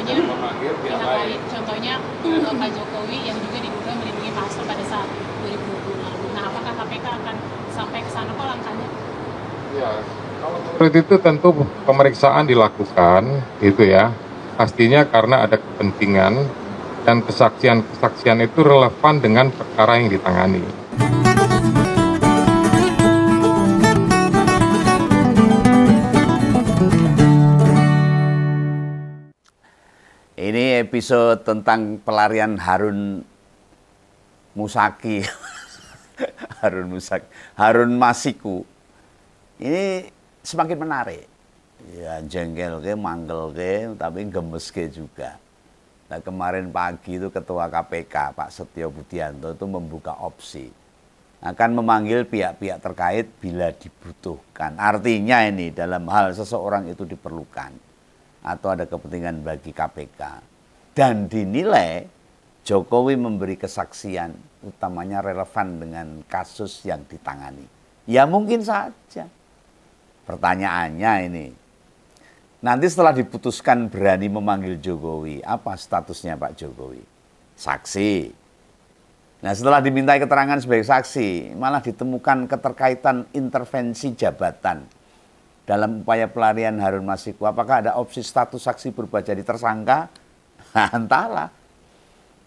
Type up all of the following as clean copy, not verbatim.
contohnya memanggil pihak lain, contohnya Pak Jokowi yang juga diduga melindungi Pak Hasto pada saat 2020 lalu. Nah, apakah KPK akan sampai ke sana kok langkahnya? Ya, kalau menurut itu tentu pemeriksaan dilakukan, itu ya. Pastinya karena ada kepentingan dan kesaksian-kesaksian itu relevan dengan perkara yang ditangani. Ini episode tentang pelarian Harun Musaki, Harun Masiku. Ini semakin menarik. Ya jengkel ke, manggel ke, tapi gemes ke juga. Nah kemarin pagi itu Ketua KPK Pak Setio Budianto itu membuka opsi akan memanggil pihak-pihak terkait bila dibutuhkan. Artinya ini dalam hal seseorang itu diperlukan atau ada kepentingan bagi KPK. Dan dinilai Jokowi memberi kesaksian utamanya relevan dengan kasus yang ditangani. Ya mungkin saja. Pertanyaannya ini, nanti setelah diputuskan berani memanggil Jokowi, apa statusnya Pak Jokowi? Saksi. Nah setelah dimintai keterangan sebagai saksi, malah ditemukan keterkaitan intervensi jabatan dalam upaya pelarian Harun Masiku. Apakah ada opsi status saksi berubah jadi tersangka? Entahlah.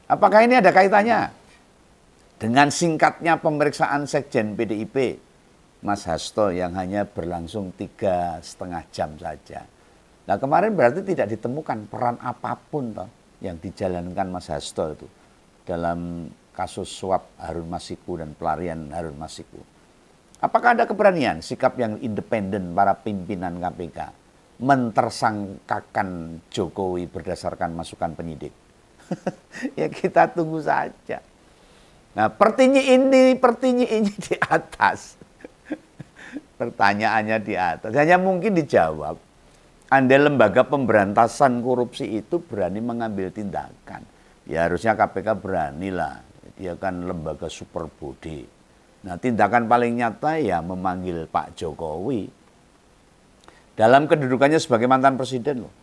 Apakah ini ada kaitannya dengan singkatnya pemeriksaan Sekjen PDIP Mas Hasto yang hanya berlangsung 3,5 jam saja. Nah kemarin berarti tidak ditemukan peran apapun toh yang dijalankan Mas Hasto itu dalam kasus suap Harun Masiku dan pelarian Harun Masiku. Apakah ada keberanian sikap yang independen para pimpinan KPK mentersangkakan Jokowi berdasarkan masukan penyidik? Ya kita tunggu saja. Nah pertinyi ini di atas. Pertanyaannya di atas. Hanya mungkin dijawab. Andai lembaga pemberantasan korupsi itu berani mengambil tindakan. Ya harusnya KPK beranilah. Dia kan lembaga super body. Nah tindakan paling nyata ya memanggil Pak Jokowi. Dalam kedudukannya sebagai mantan presiden loh.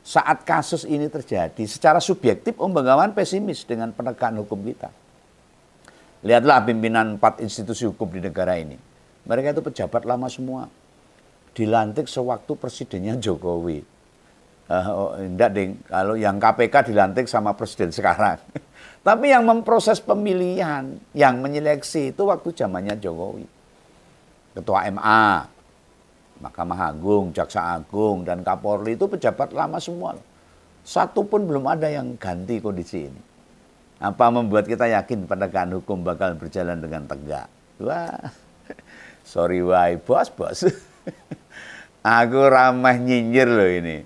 Saat kasus ini terjadi, secara subjektif Om Bengawan pesimis dengan penegakan hukum kita. Lihatlah pimpinan 4 institusi hukum di negara ini. Mereka itu pejabat lama semua. Dilantik sewaktu presidennya Jokowi. Enggak ding, kalau yang KPK dilantik sama presiden sekarang. Tapi yang memproses pemilihan, yang menyeleksi itu waktu zamannya Jokowi. Ketua MA, Mahkamah Agung, Jaksa Agung, dan Kapolri itu pejabat lama semua. Satu pun belum ada yang ganti kondisi ini. Apa membuat kita yakin penegakan hukum bakal berjalan dengan tegak? Wah, sorry why bos. Aku ramah nyinyir loh ini.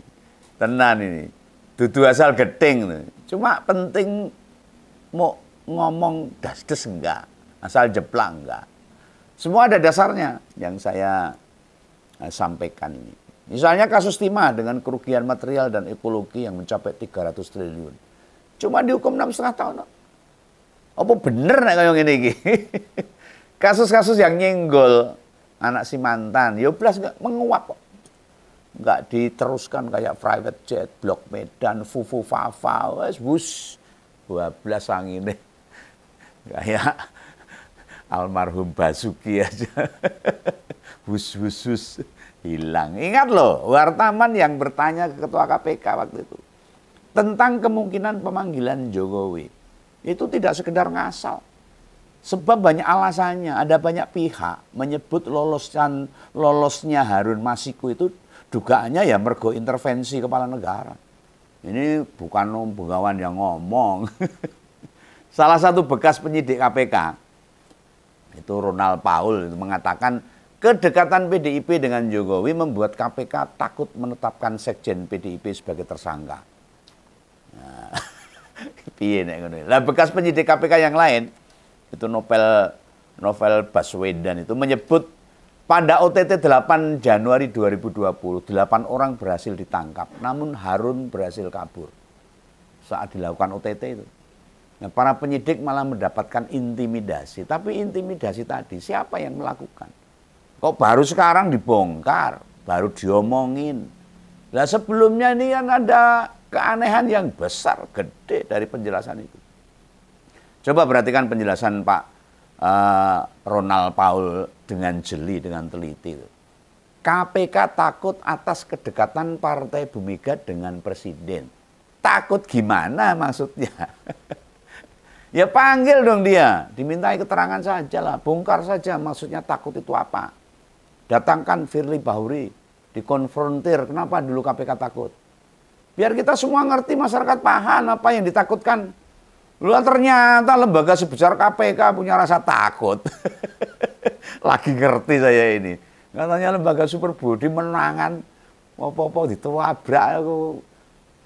Tenan ini. Dudu asal geting. Cuma penting mau ngomong das-des enggak. Asal jeplak enggak. Semua ada dasarnya yang saya sampaikan ini. Misalnya kasus timah dengan kerugian material dan ekologi yang mencapai 300 triliun. Cuma dihukum 6,5 tahun. Apa bener nek kaya ngene iki? Kasus-kasus yang nyenggol anak si mantan, ya blas enggak menguap kok. Enggak diteruskan kayak private jet, blok Medan, fufu fafa, wes bus 12 angine. Kayak almarhum Basuki aja. Hus hilang. Ingat loh, wartawan yang bertanya ke Ketua KPK waktu itu tentang kemungkinan pemanggilan Jokowi. Itu tidak sekedar ngasal. Sebab banyak alasannya, ada banyak pihak menyebut lolosnya Harun Masiku itu dugaannya ya mergo intervensi kepala negara. Ini bukan Om Bengawan yang ngomong. Salah satu bekas penyidik KPK, itu Ronald Paul, itu mengatakan kedekatan PDIP dengan Jokowi membuat KPK takut menetapkan Sekjen PDIP sebagai tersangka. Nah, lah bekas penyidik KPK yang lain, itu Novel Baswedan itu menyebut pada OTT 8 Januari 2020, 8 orang berhasil ditangkap, namun Harun berhasil kabur saat dilakukan OTT itu. Nah, para penyidik malah mendapatkan intimidasi, tapi intimidasi tadi siapa yang melakukan? Kok baru sekarang dibongkar, baru diomongin. Nah sebelumnya ini kan ada keanehan yang besar, gede dari penjelasan itu. Coba perhatikan penjelasan Pak Ronald Paul dengan jeli, dengan teliti. KPK takut atas kedekatan Partai Bu Mega dengan Presiden. Takut gimana maksudnya? Ya panggil dong dia, dimintai keterangan saja lah, bongkar saja maksudnya takut itu apa. Datangkan Firly Bahuri, dikonfrontir, kenapa dulu KPK takut. Biar kita semua ngerti, masyarakat paham apa yang ditakutkan. Lu ternyata lembaga sebesar KPK punya rasa takut. Lagi ngerti saya ini. Katanya lembaga super body menangan, apa-apa ditwabrak,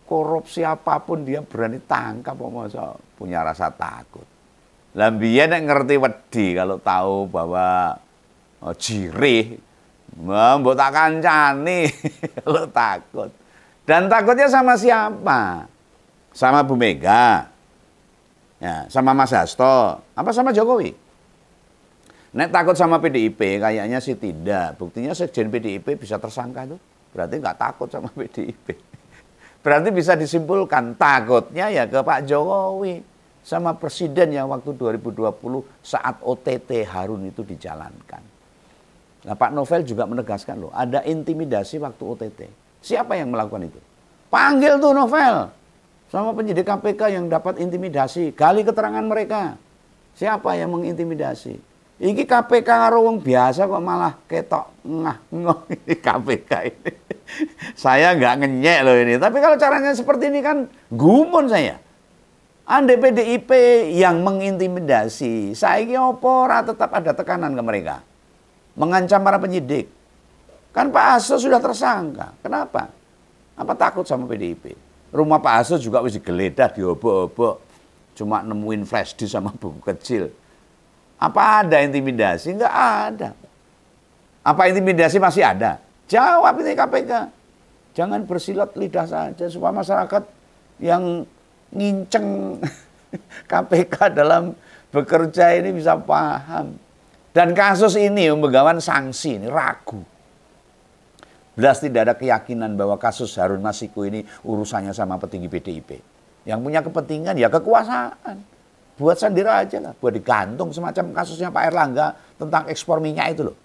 korupsi apapun dia berani tangkap, masa punya rasa takut. Lah mbiyen nek ngerti wedi kalau tahu bahwa jirih, mbok tak kancani kalau takut. Dan takutnya sama siapa? Sama Bu Mega, ya, sama Mas Hasto, apa sama Jokowi? Nek takut sama PDIP, kayaknya sih tidak. Buktinya Sekjen PDIP bisa tersangka tuh, berarti nggak takut sama PDIP. Berarti bisa disimpulkan takutnya ya ke Pak Jokowi sama Presiden yang waktu 2020 saat OTT Harun itu dijalankan. Nah Pak Novel juga menegaskan loh, ada intimidasi waktu OTT. Siapa yang melakukan itu? Panggil tuh Novel sama penyidik KPK yang dapat intimidasi, gali keterangan mereka. Siapa yang mengintimidasi? Iki KPK karo wong biasa kok malah ketok ngah-ngoh ini KPK ini. Saya nggak ngenyek loh ini. Tapi kalau caranya seperti ini kan gumun saya. Andai PDIP yang mengintimidasi, saya ora tetap ada tekanan ke mereka. Mengancam para penyidik. Kan Pak Hasto sudah tersangka. Kenapa? Apa takut sama PDIP? Rumah Pak Hasto juga wis digeledah, diobok-obok. Cuma nemuin flash disk sama buku kecil. Apa ada intimidasi? Enggak ada. Apa intimidasi masih ada? Jawab ini KPK. Jangan bersilat lidah saja supaya masyarakat yang nginceng KPK dalam bekerja ini bisa paham. Dan kasus ini Begawan sanksi ini ragu. Belas tidak ada keyakinan bahwa kasus Harun Masiku ini urusannya sama petinggi PDIP. Yang punya kepentingan ya kekuasaan. Buat sendiri aja lah, buat digantung semacam kasusnya Pak Erlangga tentang ekspor minyak itu loh.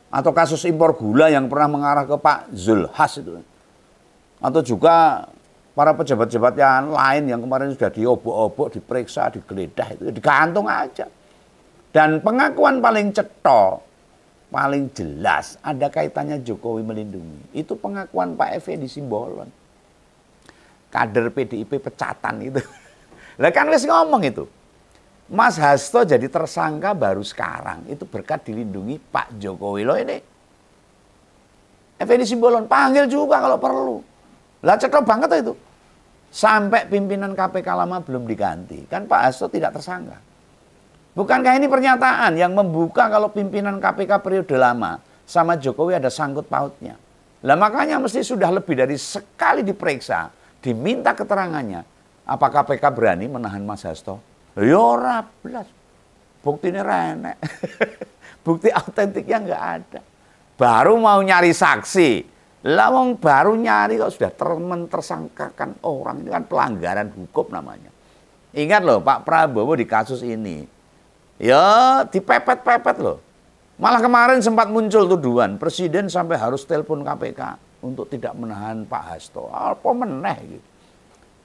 Atau kasus impor gula yang pernah mengarah ke Pak Zulhas itu. Atau juga para pejabat-pejabat yang lain yang kemarin sudah diobok-obok, diperiksa, digeledah itu digantung aja. Dan pengakuan paling cetok, paling jelas ada kaitannya Jokowi melindungi. Itu pengakuan Pak Effendi Simbolon. Kader PDIP pecatan itu. Lah kan wis ngomong itu. Mas Hasto jadi tersangka baru sekarang. Itu berkat dilindungi Pak Jokowi loh ini. Effendi Simbolon panggil juga kalau perlu. Lah cetok banget itu. Sampai pimpinan KPK lama belum diganti. Kan Pak Hasto tidak tersangka. Bukankah ini pernyataan yang membuka kalau pimpinan KPK periode lama sama Jokowi ada sangkut pautnya. Lah makanya mesti sudah lebih dari sekali diperiksa, diminta keterangannya. Apa KPK berani menahan Mas Hasto? Ya ora blas. Buktinya renek. Bukti autentiknya nggak ada. Baru mau nyari saksi. Lah wong baru nyari kok sudah tersangkakan orang. Ini kan pelanggaran hukum namanya. Ingat loh Pak Prabowo di kasus ini. Ya dipepet-pepet loh. Malah kemarin sempat muncul tuduhan. Presiden sampai harus telepon KPK untuk tidak menahan Pak Hasto. Apa meneh gitu.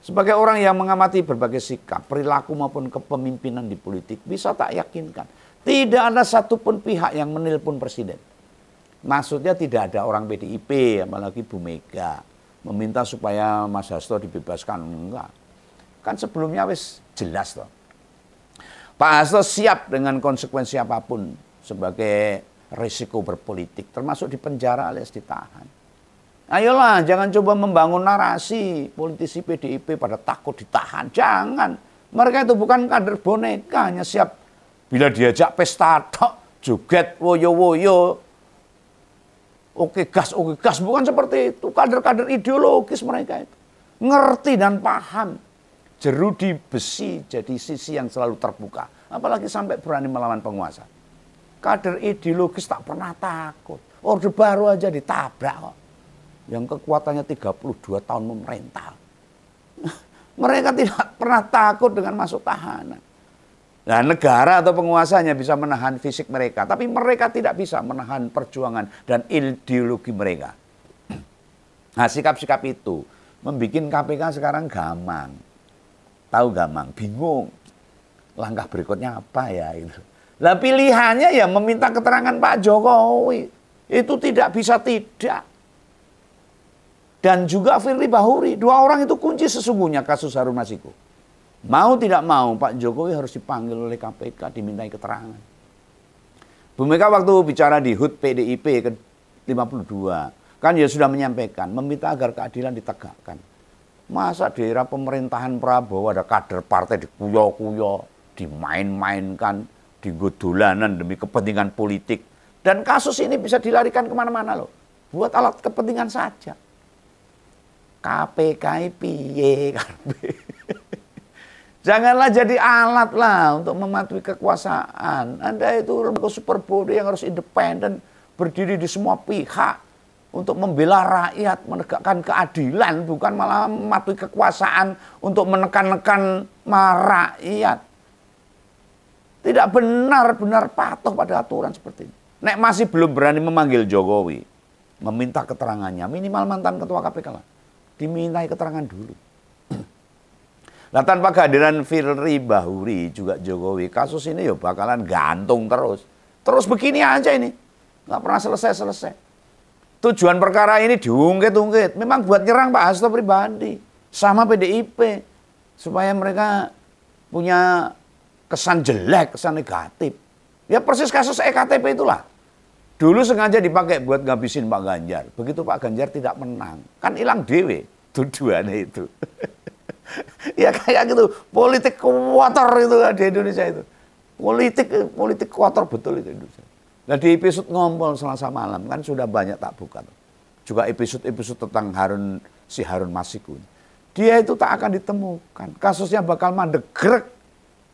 Sebagai orang yang mengamati berbagai sikap, perilaku maupun kepemimpinan di politik, bisa tak yakinkan. Tidak ada satupun pihak yang menelpon presiden. Maksudnya tidak ada orang PDIP, apalagi Bu Mega, meminta supaya Mas Hasto dibebaskan. Enggak. Kan sebelumnya wis jelas toh. Pak Hasto siap dengan konsekuensi apapun sebagai risiko berpolitik, termasuk dipenjara alias ditahan. Ayolah, jangan coba membangun narasi politisi PDIP pada takut ditahan. Jangan. Mereka itu bukan kader boneka, hanya siap bila diajak pesta tok, joget, woyo-woyo. Oke gas, bukan seperti itu. Kader-kader ideologis mereka itu. Ngerti dan paham. Jerudi besi jadi sisi yang selalu terbuka. Apalagi sampai berani melawan penguasa. Kader ideologis tak pernah takut. Orde Baru aja ditabrak kok. Yang kekuatannya 32 tahun memerintah. Mereka tidak pernah takut dengan masuk tahanan. Nah, negara atau penguasanya bisa menahan fisik mereka, tapi mereka tidak bisa menahan perjuangan dan ideologi mereka. Nah, sikap-sikap itu membuat KPK sekarang gamang. Tahu gamang, bingung. Langkah berikutnya apa ya itu. Lah pilihannya ya meminta keterangan Pak Jokowi. Itu tidak bisa tidak. Dan juga Firly Bahuri, dua orang itu kunci sesungguhnya kasus Harun Masiku. Mau tidak mau Pak Jokowi harus dipanggil oleh KPK, dimintai keterangan. Bu Mega waktu bicara di HUT PDIP ke-52, kan dia sudah menyampaikan, meminta agar keadilan ditegakkan. Masa di era pemerintahan Prabowo ada kader partai dikuyo-kuyo, dimain-mainkan, digodolanan demi kepentingan politik. Dan kasus ini bisa dilarikan kemana-mana loh. Buat alat kepentingan saja. KPK piye kabeh. Janganlah jadi alat lah untuk mematuhi kekuasaan. Anda itu lembaga super body yang harus independen, berdiri di semua pihak untuk membela rakyat, menegakkan keadilan, bukan malah mematuhi kekuasaan untuk menekan-nekan rakyat. Tidak benar-benar patuh pada aturan seperti ini. Nek masih belum berani memanggil Jokowi, meminta keterangannya, minimal mantan ketua KPK lah, dimintai keterangan dulu. Nah, tanpa kehadiran Firly Bahuri juga Jokowi, kasus ini ya bakalan gantung terus. Terus begini aja ini. Nggak pernah selesai-selesai. Tujuan perkara ini diungkit-ungkit. Memang buat nyerang Pak Hasto pribadi. Sama PDIP. Supaya mereka punya kesan jelek, kesan negatif. Ya persis kasus EKTP itulah. Dulu sengaja dipakai buat ngabisin Pak Ganjar. Begitu Pak Ganjar tidak menang. Kan hilang dewe tujuannya itu. Ya kayak gitu, politik kotor itu di Indonesia itu. Politik kotor betul itu Indonesia. Nah di episode ngompol Selasa malam kan sudah banyak tak buka. Juga episode-episode tentang Harun Masiku. Dia itu tak akan ditemukan. Kasusnya bakal mandegrek,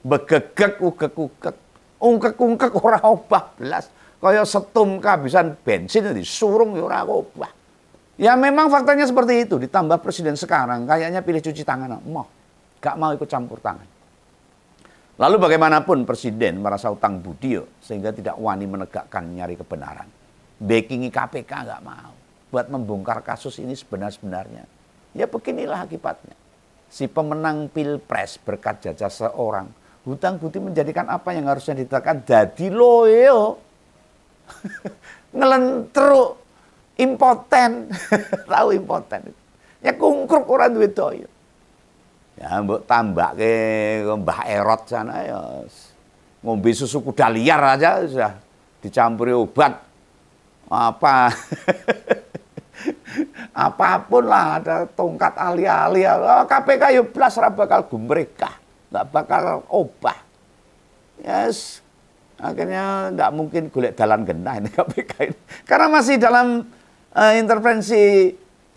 begegek, ugek-ugek, ungkek-ungkek ora obah belas. Kaya setum kehabisan bensin disurung ya ora obah. Ya memang faktanya seperti itu. Ditambah presiden sekarang kayaknya pilih cuci tangan. Gak mau ikut campur tangan. Lalu bagaimanapun presiden merasa utang budi sehingga tidak wani menegakkan nyari kebenaran. Backingi KPK gak mau. Buat membongkar kasus ini sebenar-benarnya. Ya beginilah akibatnya. Si pemenang pilpres berkat jasa seorang. Hutang budi menjadikan apa yang harusnya ditegakkan jadi loyo. Ngelentruk. Impoten, tahu impoten. Ya kungkruk orang duwe daya. Ya mbok tambake Mbah Erot sana ya ngombe susu kuda liar aja sudah dicampuri obat apa apapun lah, ada tongkat ali-ali. KPK ya blas ora bakal gumregah, enggak bakal obah. Yes. Akhirnya enggak mungkin golek dalan genah ini KPK ini. Karena masih dalam intervensi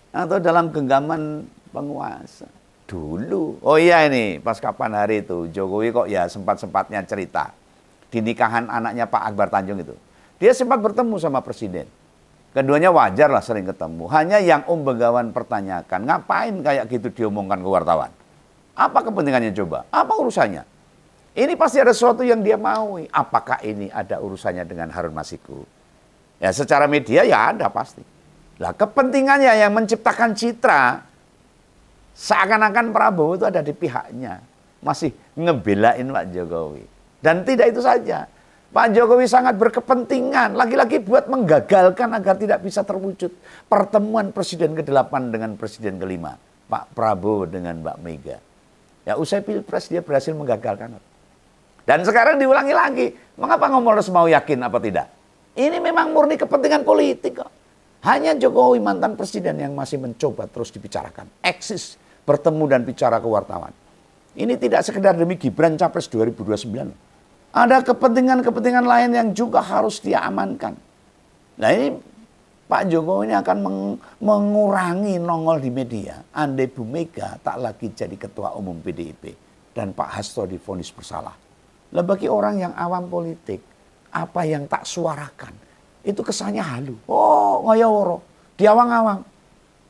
atau dalam genggaman penguasa dulu. Oh iya ini pas kapan hari itu Jokowi kok ya sempat-sempatnya cerita di nikahan anaknya Pak Akbar Tanjung itu. Dia sempat bertemu sama presiden. Keduanya wajar lah sering ketemu. Hanya yang Begawan pertanyakan, ngapain kayak gitu diomongkan ke wartawan? Apa kepentingannya coba? Apa urusannya? Ini pasti ada sesuatu yang dia maui. Apakah ini ada urusannya dengan Harun Masiku? Ya secara media ya ada pasti. Lah kepentingannya yang menciptakan citra seakan-akan Prabowo itu ada di pihaknya. Masih ngebelain Pak Jokowi. Dan tidak itu saja. Pak Jokowi sangat berkepentingan. Lagi-lagi buat menggagalkan agar tidak bisa terwujud pertemuan Presiden ke-8 dengan Presiden ke-5. Pak Prabowo dengan Mbak Mega. Ya usai pilpres dia berhasil menggagalkan. Dan sekarang diulangi lagi. Mengapa ngomong harus mau yakin apa tidak? Ini memang murni kepentingan politik kok. Hanya Jokowi mantan presiden yang masih mencoba terus dibicarakan. Eksis, bertemu dan bicara ke wartawan. Ini tidak sekedar demi Gibran Capres 2029. Ada kepentingan-kepentingan lain yang juga harus dia amankan. Nah ini Pak Jokowi ini akan mengurangi nongol di media. Andai Bu Mega tak lagi jadi ketua umum PDIP. Dan Pak Hasto divonis bersalah. Lah bagi orang yang awam politik, apa yang tak suarakan, itu kesannya halu. Oh, ngayaworo, diawang-awang.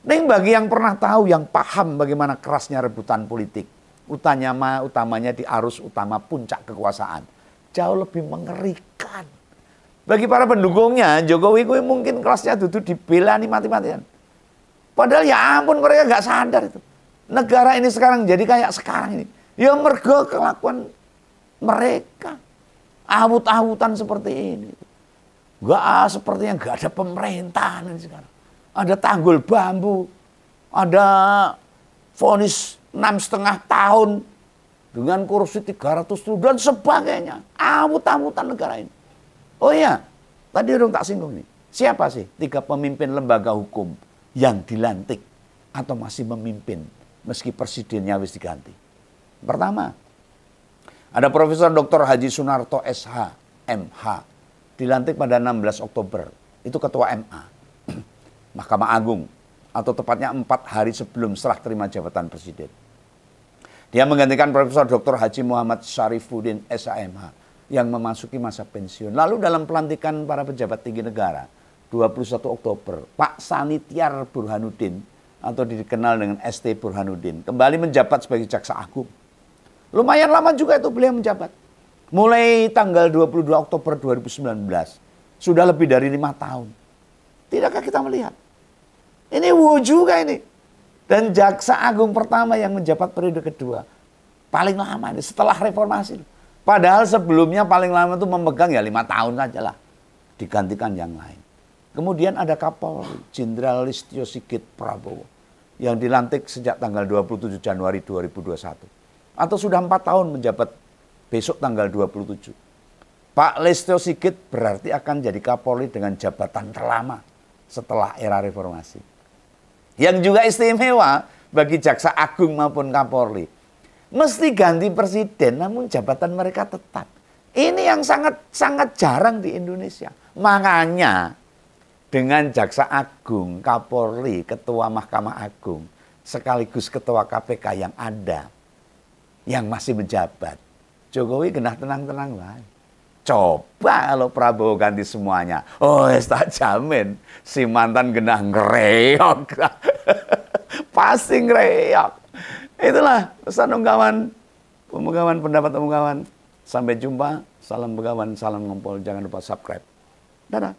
Ning bagi yang pernah tahu, yang paham bagaimana kerasnya rebutan politik, utamanya di arus utama puncak kekuasaan, jauh lebih mengerikan. Bagi para pendukungnya, Jokowi gue mungkin kerasnya duduk dibela nih mati-matian. Padahal ya ampun mereka nggak sadar itu. Negara ini sekarang jadi kayak sekarang ini. Ya mergo kelakuan mereka. Awut-awutan seperti ini. Sepertinya nggak ada pemerintahan ini sekarang. Ada tanggul bambu. Ada vonis 6,5 tahun. Dengan korupsi 300 triliun dan sebagainya. Awut-awutan negara ini. Oh iya, tadi dong tak singgung nih. Siapa sih 3 pemimpin lembaga hukum yang dilantik atau masih memimpin meski presidennya wis diganti? Pertama, ada Profesor Dr. Haji Sunarto SH, MH, dilantik pada 16 Oktober. Itu Ketua MA, Mahkamah Agung, atau tepatnya 4 hari sebelum serah terima jabatan presiden. Dia menggantikan Profesor Dr. Haji Muhammad Syarifuddin SHMH yang memasuki masa pensiun. Lalu dalam pelantikan para pejabat tinggi negara, 21 Oktober, Pak Sanitiar Burhanuddin, atau dikenal dengan ST Burhanuddin, kembali menjabat sebagai Jaksa Agung. Lumayan lama juga itu beliau menjabat. Mulai tanggal 22 Oktober 2019, sudah lebih dari 5 tahun. Tidakkah kita melihat? Ini juga ini. Dan Jaksa Agung pertama yang menjabat periode kedua. Paling lama ini, setelah reformasi. Padahal sebelumnya paling lama itu memegang ya 5 tahun saja lah. Digantikan yang lain. Kemudian ada Kapolri, Jenderal Listio Sigit Prabowo. Yang dilantik sejak tanggal 27 Januari 2021. Atau sudah 4 tahun menjabat besok tanggal 27. Pak Listio Sigit berarti akan jadi Kapolri dengan jabatan terlama setelah era reformasi. Yang juga istimewa bagi Jaksa Agung maupun Kapolri. Mesti ganti presiden, namun jabatan mereka tetap. Ini yang sangat jarang di Indonesia. Makanya dengan Jaksa Agung, Kapolri, Ketua Mahkamah Agung, sekaligus Ketua KPK yang ada, yang masih menjabat, Jokowi genah tenang-tenang lah. Coba kalau Prabowo ganti semuanya, tak jamin si mantan genah ngereok. Pasti ngereok. Itulah pesan ungkapan, pendapat ungkapan. Sampai jumpa, salam begawan, salam ngompol. Jangan lupa subscribe. Dadah.